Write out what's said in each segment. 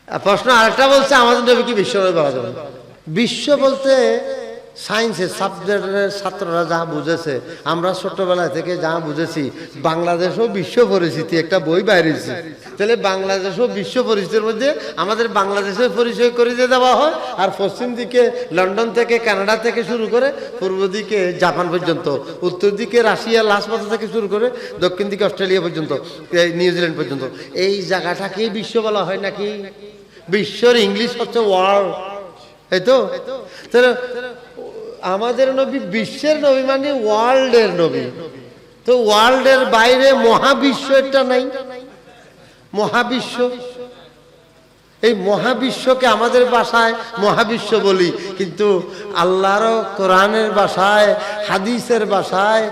প্রশ্ন আরেকটা বলছে, আমাদের নবী কি বিশ্ব নবী বলা যাবে? বিশ্ব বলতে সায়েন্সের সাবজেক্টের ছাত্ররা যা বুঝেছে, আমরা ছোটবেলা থেকে যা বুঝেছি, বাংলাদেশও বিশ্ব পরিস্থিতি একটা বই বাইরেছি, তাহলে বাংলাদেশও বিশ্ব পরিস্থিতির মধ্যে আমাদের বাংলাদেশের পরিচয় করে দিয়ে দেওয়া হয়। আর পশ্চিম দিকে লন্ডন থেকে কানাডা থেকে শুরু করে পূর্ব দিকে জাপান পর্যন্ত, উত্তর দিকে রাশিয়া লাসপাতা থেকে শুরু করে দক্ষিণ দিকে অস্ট্রেলিয়া পর্যন্ত, নিউজিল্যান্ড পর্যন্ত, এই জায়গাটাকেই বিশ্ব বলা হয় নাকি? বিশ্বর ইংলিশ হচ্ছে ওয়ার্ল্ড, এই তো। তাহলে আমাদের নবী বিশ্বের নবী মানে ওয়ার্ল্ডের নবী, তো ওয়ার্ল্ডের বাইরে মহাবিশ্ব একটা নাই। মহাবিশ্ব, এই মহাবিশ্বকে আমাদের ভাষায় মহাবিশ্ব বলি, কিন্তু আল্লাহর কোরআনের ভাষায়, হাদিসের ভাষায়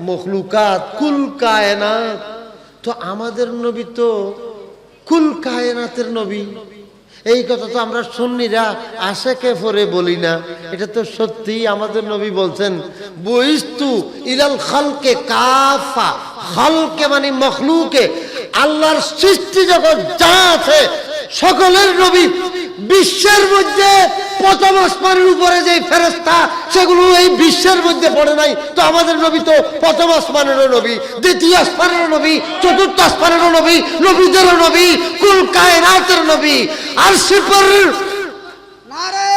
মখলুকাত, কুল কায়নাত। তো আমাদের নবী তো কুল কায়নাতের নবী। এই কথা তো আমরা সুন্নিরা আশেকে পরে বলি না, এটা তো সত্যি। আমাদের নবী বলছেন, বুইস্তু ইলাল খালকে কাফা। খালকে মানে মখলুকে, আল্লাহর সৃষ্টি জগৎ যা আছে সকলের নবী। বিশ্বের মধ্যে প্রথম আসমানের উপরে যে ফেরেশতা, সেগুলো এই বিশ্বের মধ্যে পড়ে নাই। তো আমাদের নবী তো প্রথম আসমানেরও নবী, দ্বিতীয় আসমানেরও নবী, চতুর্থ আসমানেরও নবী, নবীদেরও নবী, কুল কায়নাতের নবী। আর সিপর নারে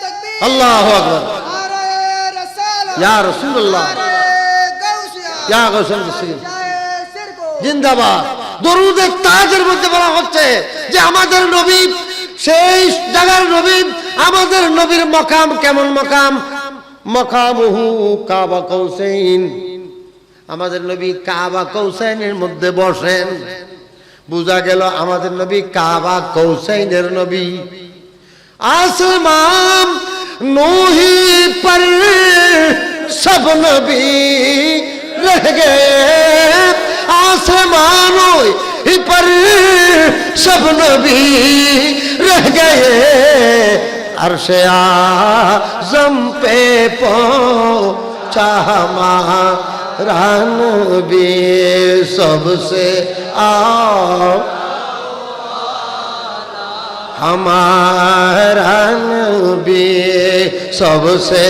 তাকবীর, আল্লাহু আকবার, নারে রাসালাত, ইয়া রাসূলুল্লাহ, নারে গাউসিয়া, ইয়া গাউসুল মুসলিম জয় সিরকো। জিন্দাবাদ। দরুদের তাজের মধ্যে বলা হচ্ছে যে আমাদের নবী সেই জায়গার নবী। আমাদের নবীর মকাম কেমন মকাম? মকামুহু কাবা কৌসাইন। আমাদের নবী কাবা কৌসাইনের মধ্যে বসেন। বুঝা গেল আমাদের নবী কাবা কৌসাইনের নবী। আসমান নূহি पर सब नबी रह गए, आसमानों पर सब नबी रह गए, अर्शे आज़म पे पहुंचा हमारा नबी सबसे हमारा नबी सबसे।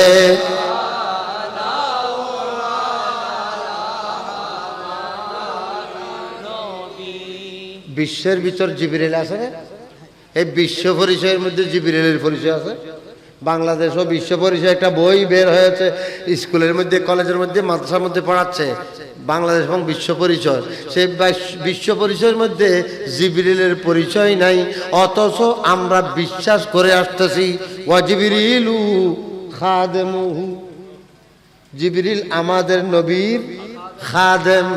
বিশ্বের ভিতর জিবরিল আছে না? এই বিশ্ব পরিচয়ের মধ্যে জিবরিলের পরিচয় আছে। বাংলাদেশও বিশ্ব পরিচয় একটা বই বের হয়েছে, স্কুলের মধ্যে, কলেজের মধ্যে, মাদ্রাসার মধ্যে পড়াচ্ছে, বাংলাদেশ এবং বিশ্ব পরিচয়। সেই বিশ্ব পরিচয়ের মধ্যে জিবরিলের পরিচয় নাই, অথচ আমরা বিশ্বাস করে আসতেছি ওয়া জিবরিলু খাদেমুহু। জিবরিল আমাদের নবীর খাদেম।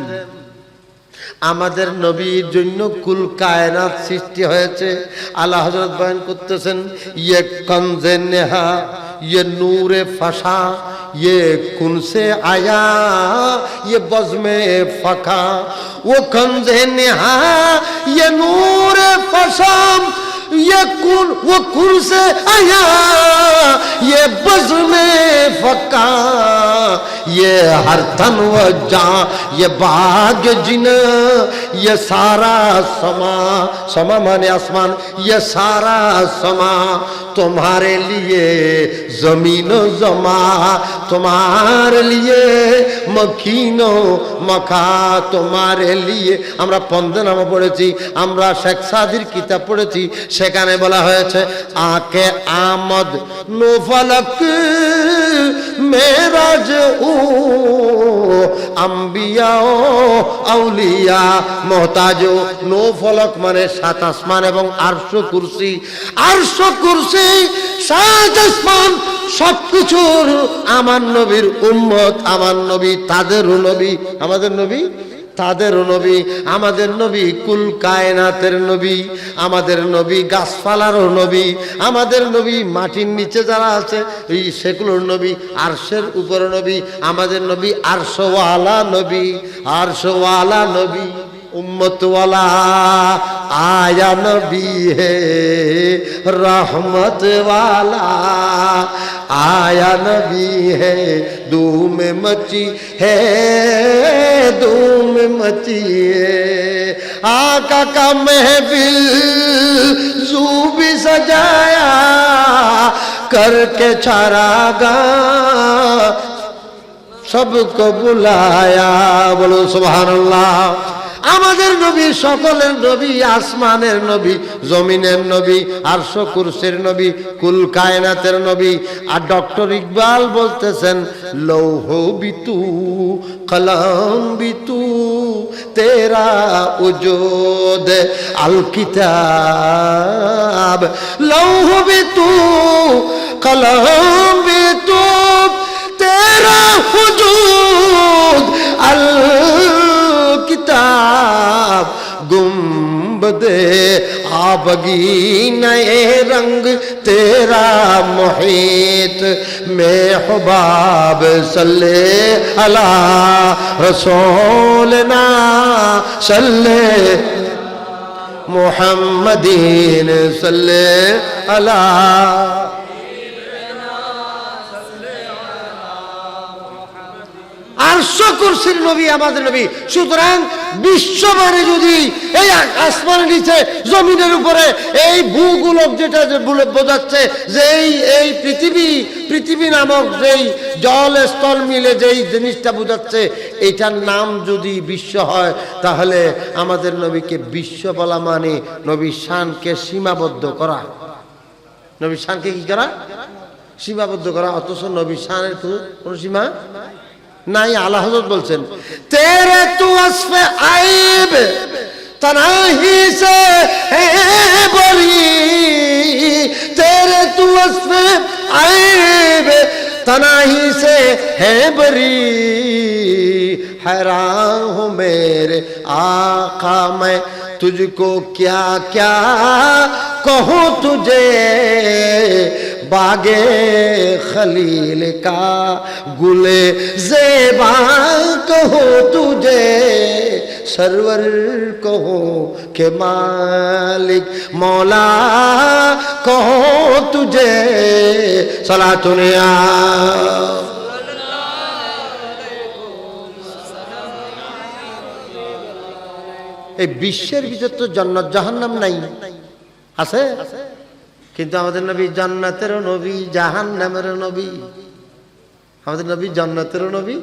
আমাদের নবীর জন্য কুল কায়নাত সৃষ্টি হয়েছে। আল্লাহ হযরত বয়ান করতেছেন, ইয়ে কনজে নেহা, ইয়ে নূরে ফাশা, ये कुन से आया, ये बज़्मे फका, वो कंज़े नेहा, ये नूर फशाम, ये कुन, वो कुन से आया, ये बज़्मे फका, ये हर तन व जां, ये बाग जिना, ये सारा समा, समा माने आसमान, ये सारा समा तुम्हारे लिए जमीनो जमा, तुम्हारे लिए मकीनो मका, तुम्हारे लिए। আমরা পন্দনামা পড়েছি, আমরা শেখ সাদির কিতাব পড়েছি, সেখানে বলা হয়েছে আকে আমদ নোফলক মেরাজ ও আম্বিয়া ও আউলিয়া মোহতাজ। নোফলক মানে সাত আসমান এবং আরশ কুরসি। আরশ কুরসি সাত আসমান সবকিছুর আমার নবীর উম্মত, আমার নবী তাদেরও নবী, আমাদের নবী তাদেরও নবী। আমাদের নবী কুল কায়নাতের নবী, আমাদের নবী গাছপালারও নবী, আমাদের নবী মাটির নিচে যারা আছে এই সেগুলোর নবী, আরশের উপর নবী। আমাদের নবী আরশওয়ালা নবী, আরশওয়ালা নবী, उम्मत वाला आया नबी है, रहमत वाला आया नबी है, धूम मची है, धूम मची है, आका का महफिल जाया करके चारागा सबको बुलाया बोलो सुबहानाल्लाह আমাদের নবী সকলের নবী আসমানের নবী জমিনের নবী আরশ কুরসির নবী কুল কায়নাতের নবী আর ডক্টর ইকবাল বলতেছেন লৌহ বিতু কলম বিতু তেরা উজুদ আল কিতাব লৌহ বিতু কলম বিতু তেরা উজুদ আল किताब गुम्बदे आबगी नए रंग तेरा मुहीत में हुबाब सल्ले अला रसूलना सल्ले मुहम्मदीन सल्ले अला আরশ কুরসির নবী আমাদের নবী সুতরাং বিশ্ববারে যদি এই আসমানের নিচে জমিনের উপরে এই ভূগোলক যেটা বোঝাচ্ছে যে এই পৃথিবী নামক যেই জল স্থল মিলে যেই জিনিসটা বোঝাচ্ছে এটার নাম যদি বিশ্ব হয় তাহলে আমাদের নবীকে বিশ্ব বলা মানে নবীর শানকে সীমাবদ্ধ করা নবীর শানকে কি করা সীমাবদ্ধ করা অথচ নবীর শানের কোনো সীমা नहीं आला हज़रत बोलছেন तेरे तू वस्फ़ आइब तनाही से है बरी तेरे तू वस्फ़ आइब तनाही से है बरी हैरान हूँ मेरे आका मैं तुझको क्या क्या कहूँ तुझे बागे खलील का गुले ज़ेबा कहो तुझे सरवर कहो के मालिक मौला कहो तुझे सलातुनिया এই বিশ্বের ভিতর তো জান্নাত জাহান্নাম নাই আছে কিন্তু আমাদের নবী জান্নাতেরও নবী জাহান্নামেরও নবী আমাদের নবী জান্নাতেরও নবী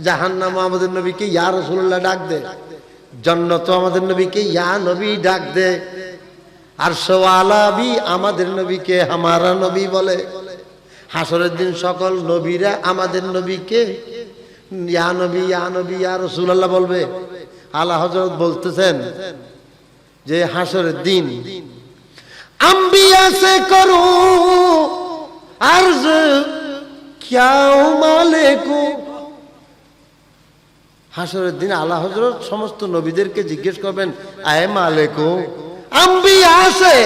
জাহান্নামও আমাদের নবীকে ইয়া রাসূলুল্লাহ ডাক দে জান্নাতও আমাদের নবীকে ইয়া নবী ডাক দে আরশওয়ালা भी আমাদের নবীকে হামারা নবী বলে হাসরের দিন সকল নবীরা আমাদের নবীকে ইয়া নবী ইয়া রাসূলুল্লাহ বলবে আলা হযরত বলতেছেন যে হাসরের দিন अंबिया से करो अर्ज क्या मालिकू হাসরের দিন আলা হযরত সমস্ত নবীদেরকে জিজ্ঞেস করবেন আয়ে মালিকু अंबिया से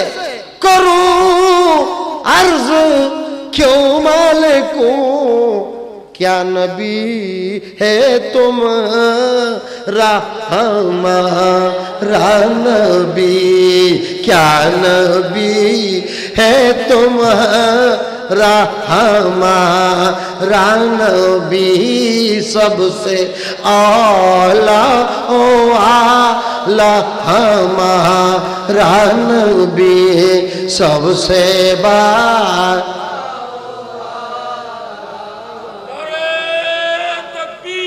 करो अर्ज क्यों मालिकू क्या नबी है तुम्हारा हमारा नबी क्या नबी है तुम्हारा हमारा नबी सबसे आला ओ आला हमारा नबी सबसे बार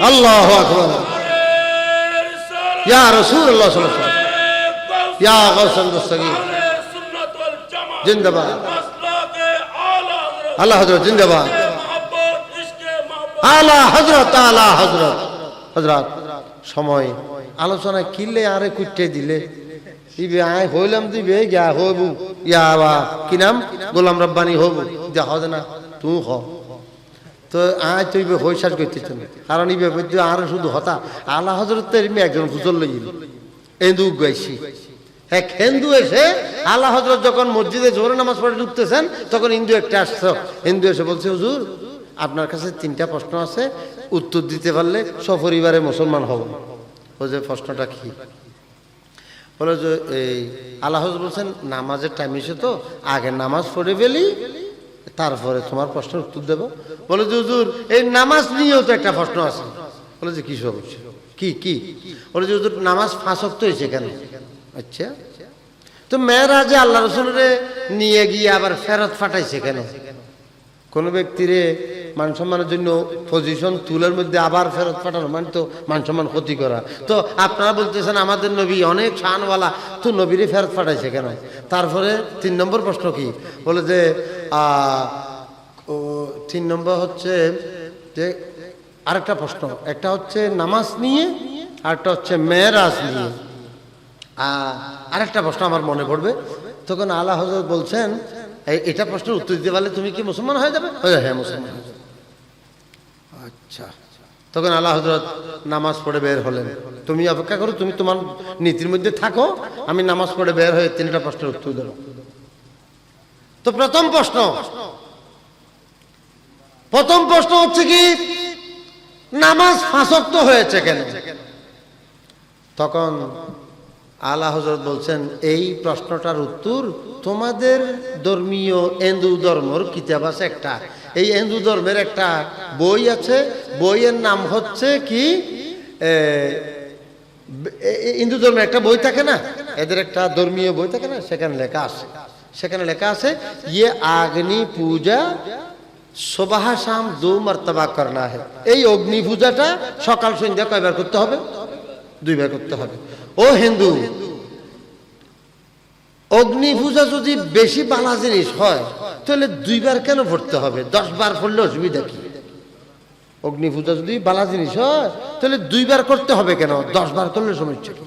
अल्लाह अकबर या रसूलुल्लाह सल्लल्लाहु अलैहि वसल्लम या गौसम दस्तगीर जिंदाबाद आला हजरत जिंदाबाद आला हजरत हजरत সময় আলোচনা কিলে আরে কুটে দিলে ইবে আয় হইলাম দিবে গিয়া হবু ইয়া বা কি নাম গোলাম রব্বানি হবু যা হবে না তুই হ তো আয় তুই হইসাস করতেছ কারণ ইবে আর শুধু হতা আলা হজরতের একজন হুজুর লইল হিন্দু গাইছি এক হিন্দু এসে আলা হজরত যখন মসজিদে জোহর নামাজ পড়ে ঢুকতেছেন তখন হিন্দু একটা আসছে হিন্দু এসে বলছে হুজুর আপনার কাছে 3টা প্রশ্ন আছে উত্তর দিতে পারলে সপরিবারে মুসলমান হব ও যে প্রশ্নটা কি বলে যে এই আলা হজরত বলছেন নামাজের টাইম এসে তো আগে নামাজ পড়ে ফেলি তারপরে তোমার প্রশ্নের উত্তর দেব বলে যে হুজুর এই নামাজ নিয়েও তো একটা প্রশ্ন আছে বলে যে কি সব কি বলে যে হুজুর নামাজ 5 ওয়াক্ত হয়েছে কেন আচ্ছা তো মেয়েরাজে আল্লাহ রসুলের নিয়ে গিয়ে আবার ফেরত পাঠাইছে কেন? কোন ব্যক্তিরে মান সম্মানের জন্য পজিশন তুলের মধ্যে আবার ফেরত পাঠানো মানে তো মান সম্মান ক্ষতি করা। তো আপনারা বলতেছেন আমাদের নবী অনেক শানওয়ালা, তো নবীরে ফেরত পাঠাইছে কেন? তারপরে 3 নম্বর প্রশ্ন কি বলে যে 3 নম্বর হচ্ছে যে আরেকটা প্রশ্ন, একটা হচ্ছে নামাজ নিয়ে, আরেকটা হচ্ছে মেরাজ নিয়ে। আরেকটা প্রশ্ন আমার মনে পড়বে, তখন আলা হযরত বলছেন এটা প্রশ্নের উত্তর দিতে পারলে তুমি কি মুসলমান হয়ে যাবে? হ্যাঁ মুসলমান হয়ে যাবে। আচ্ছা, তখন আলা হযরত নামাজ পড়ে বের হলেন। তুমি অপেক্ষা করো, তুমি তোমার নীতির মধ্যে থাকো, আমি নামাজ পড়ে বের হয়ে 3টা প্রশ্নের উত্তর দেব। তো প্রথম প্রশ্ন হচ্ছে কি, নামাজ 5 ওয়াক্ত হয়েছে কেন? তখন আলা হযরত বলছেন এই প্রশ্নটার উত্তর তোমাদের ধর্মীয় হিন্দু ধর্মের কিতাব আছে একটা, এই হিন্দু ধর্মের একটা বই আছে, বইয়ের নাম হচ্ছে কি হিন্দু ধর্মের একটা বই থাকে না, এদের একটা ধর্মীয় বই থাকে না, সেখানে লেখা আছে ইয়ে আগ্নি পূজা সুবহ শাম 2 মর্তবা করনা है। এই অগ্নি পূজাটা সকাল সন্ধ্যা কয়বার করতে হবে? 2 বার করতে হবে। ও হিন্দু, অগ্নি পূজা যদি বেশি বালা জিনিস হয় তাহলে 2 বার কেন পড়তে হবে? 10 বার পড়লে অসুবিধা কি? অগ্নি পূজা যদি বালা জিনিস হয় তাহলে 2 বার করতে হবে কেন? 10 বার করলে সমস্যা কি?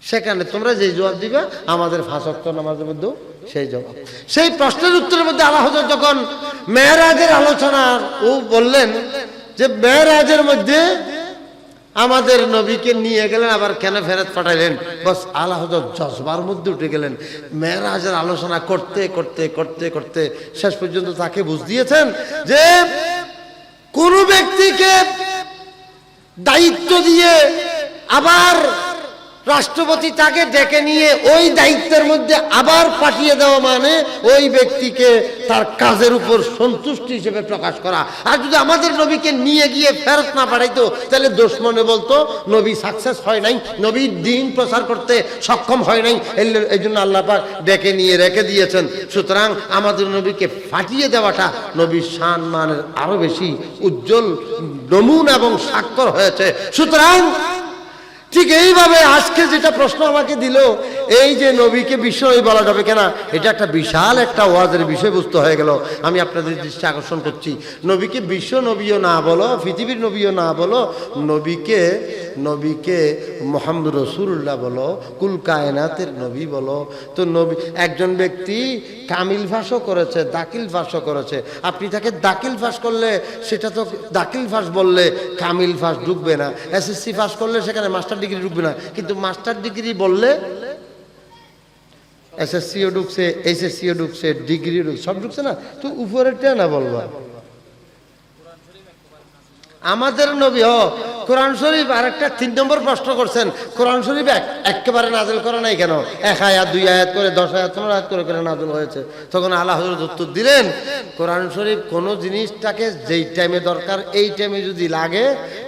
সেখানে তোমরা যে জবাব দিবে আমাদের 5 ওয়াক্ত নামাজের মধ্যে সেই জবাব। সেই প্রশ্নের উত্তরের মধ্যে আলা হযরত যখন মেরাজের আলোচনা ও বললেন যে মেরাজের মধ্যে আমাদের নবীকে নিয়ে গেলেন, আবার কেন ফেরত পাঠাইলেন, বস আলা হযরত জজবার মধ্যে উঠে গেলেন। মেরাজের আলোচনা করতে করতে করতে করতে শেষ পর্যন্ত তাকে বুঝ দিয়েছেন যে কোন ব্যক্তিকে দায়িত্ব দিয়ে আবার রাষ্ট্রপতি তাকে ডেকে নিয়ে ওই দায়িত্বের মধ্যে আবার পাঠিয়ে দেওয়া মানে ওই ব্যক্তিকে তার কাজের উপর সন্তুষ্টি হিসেবে প্রকাশ করা। আর যদি আমাদের নবীকে নিয়ে গিয়ে ফেরত না পাঠাইতো তাহলে দুশমনে বলতো নবী সাকসেস হয় নাই, নবী দ্বীন প্রচার করতে সক্ষম হয় নাই, এই জন্য আল্লাহ পাক ডেকে নিয়ে রেখে দিয়েছেন। সুতরাং আমাদের নবীকে পাঠিয়ে দেওয়াটা নবীর সম্মানের আরো বেশি উজ্জ্বল নমুনা এবং স্বাক্ষর হয়েছে। সুতরাং ঠিক এইভাবে আজকে যেটা প্রশ্ন আমাকে দিল, এই যে নবীকে বিশ্বনবী বলা যাবে কিনা, এটা একটা বিশাল একটা ওয়াজের বিষয়বস্তু হয়ে গেল। আমি আপনাদের দৃষ্টি আকর্ষণ করছি, নবীকে বিশ্ব নবীও না বলো, পৃথিবীর নবীও না বলো, নবীকে মুহাম্মদ রাসূলুল্লাহ বলো, কুল কায়নাতের নবী বলো। তো নবী একজন ব্যক্তি কামিল ফাঁসও করেছে, দাখিল ফাঁসও করেছে। আপনি তাকে দাখিল ফাঁস করলে সেটা তো দাখিল ফাঁস বললে কামিল ফাঁস ঢুকবে না, এসএসসি ফাঁস করলে সেখানে মাস্টার ডিগ্রি ঢুকবে না, কিন্তু মাস্টার ডিগ্রি বললে এসএসসিও ঢুকছে, এইচএসসিও ঢুকছে, ডিগ্রিও ঢুকছে, সব ঢুকছে না, তো উপরেরটা না বলবা। আমাদের নবী কোরআন শরীফ আরেকটা 3 নম্বর প্রশ্ন করছেন, কোরআন শরীফ একেবারে নাযিল করা নাই কেন? 1 আয়াত 2 আয়াত করে 10 আয়াত 15 আয়াত করে নাযিল হয়েছে। তখন আল্লাহ হযরত উত্তর দিলেন, কোরআন শরীফ কোন জিনিসটাকে যেই টাইমে দরকার এই টাইমে যদি লাগে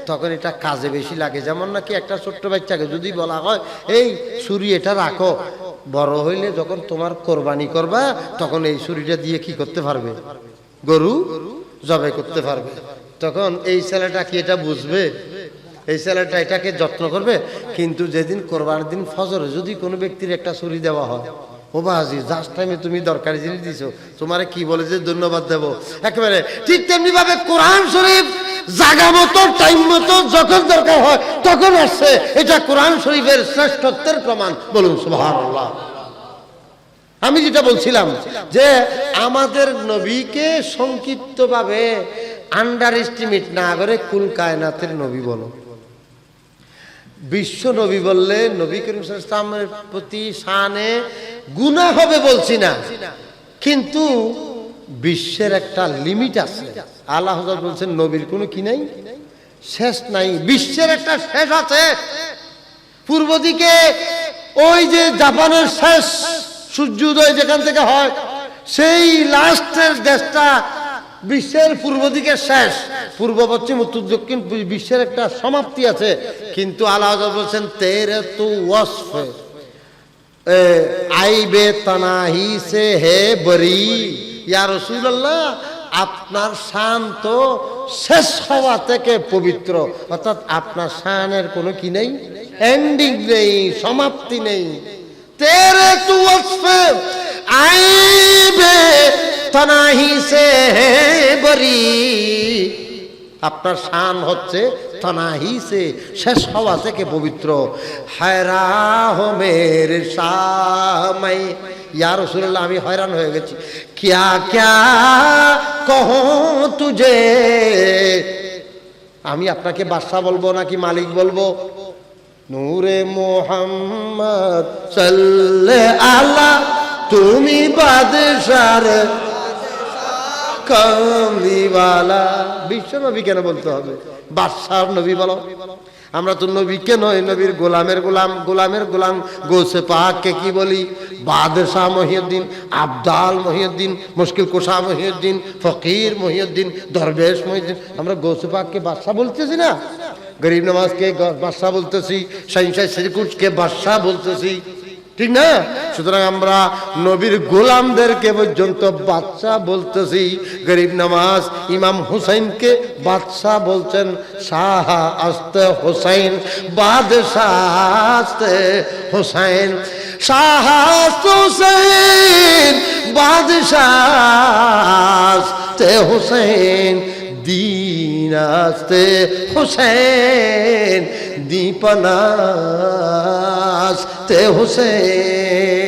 তখন এটা কাজে বেশি লাগে। যেমন নাকি একটা ছোট্ট বাচ্চাকে যদি বলা হয় এই ছুরি এটা রাখো, বড় হইলে যখন তোমার কোরবানি করবা তখন এই ছুরিটা দিয়ে কি করতে পারবে? গরু জবাই করতে পারবে। তখন এই ছেলেটা কি এটা বুঝবে? এই ছেলেটা এটাকে যত্ন করবে। কিন্তু যেদিন কোরবানির দিন ফজরে যদি কোনো ব্যক্তির একটা ছুরি দেওয়া হয়, ও বাজি জাস্ট টাইমে তুমি দরকারি জিনিস দিছো, তোমারে কি বলে যে ধন্যবাদ দেব একেবারে। ঠিক তেমনি ভাবে কোরআন শরীফ জায়গা মতো টাইম মতো যখন দরকার হয় তখন আসছে, এটা কোরআন শরীফের শ্রেষ্ঠত্বের প্রমাণ। বলুন সুবহানাল্লাহ। আমি যেটা বলছিলাম যে আমাদের নবীকে সংক্ষিপ্তভাবে আন্ডার এস্টিমেট না করে কুল কায়নাতের নবী বলো। বিশ্ব নবী বললে নবী করিম সাল্লাল্লাহু আলাইহি ওয়াসাল্লামের প্রতি শানে গুনাহ হবে বলছি না, কিন্তু বিশ্বের একটা লিমিট আছে। আল্লাহ হযরত বলছেন নবীর কোনো কি নাই, শেষ নাই, বিশ্বের একটা শেষ আছে। পূর্ব দিকে ওই যে জাপানের শেষ সূর্যোদয় যেখান থেকে হয়, সেই লাস্টের দেশটা বিশ্বের পূর্ব দিকে শেষ, পূর্ব পশ্চিম উত্তর দক্ষিণ বিশ্বের একটা সমাপ্তি আছে। কিন্তু আল্লাহ বলছেন তেরে তো ওয়াসফ আইবে তানাহি সে হে বরি, ইয়া রাসূলুল্লাহ আপনার শান তো শেষ হওয়া থেকে পবিত্র, অর্থাৎ আপনার শানের কোনো কি নেই, এন্ডিং নেই, সমাপ্তি নেই। তেরে তু ওয়াসফে আইবে তানাহি সে হে বরি, আপনার শান হচ্ছে তানাহি সে শেষ হওয়া থেকে পবিত্র। হায়রা হো মেরে শামাই, ইয়া রাসূলুল্লাহ আমি হয়রান হয়ে গেছি। ক্যা ক্যা কহো তুঝে, আমি আপনাকে বাদশা বলবো নাকি মালিক বলবো? নূরে মোহাম্মদ সাল্লাল্লাহু আলা, তুমি বাদশার কামলিওয়ালা। বিশ্ব নবী কেন বলতে হবে? বাদশার নবী বলো। আমরা তো নবীকে নয়, নবীর গোলামের গোলাম, গোলামের গোলাম গৌসে পাককে কি বলি? বাদশাহ মহিউদ্দিন, আবদাল মহিউদ্দিন, মুশকিল কুশা মহিউদ্দিন, ফকির মহিউদ্দিন, দরবেশ মহিউদ্দিন। আমরা গৌসে পাককে বাদশাহ বলতেছি না? গরিব নওয়াজকে বাদশাহ বলতেছি, শাহিনশাহ সিরকুটকে বাদশাহ বলতেছি, ঠিক না? সুতরাং আমরা নবীর গোলামদেরকে পর্যন্ত বাদশাহ বলতেছি। গরিব নওয়াজ ইমাম হুসাইনকে বাদশাহ বলছেন, শাহ আস্তে হুসাইন, বাদশাহ আস্তে হুসাইন, শাহ আস্তে হুসাইন, বাদশাহ আস্তে হুসাইন, দীন আস্তে হুসাইন, দীপনাস্তে হুসেন।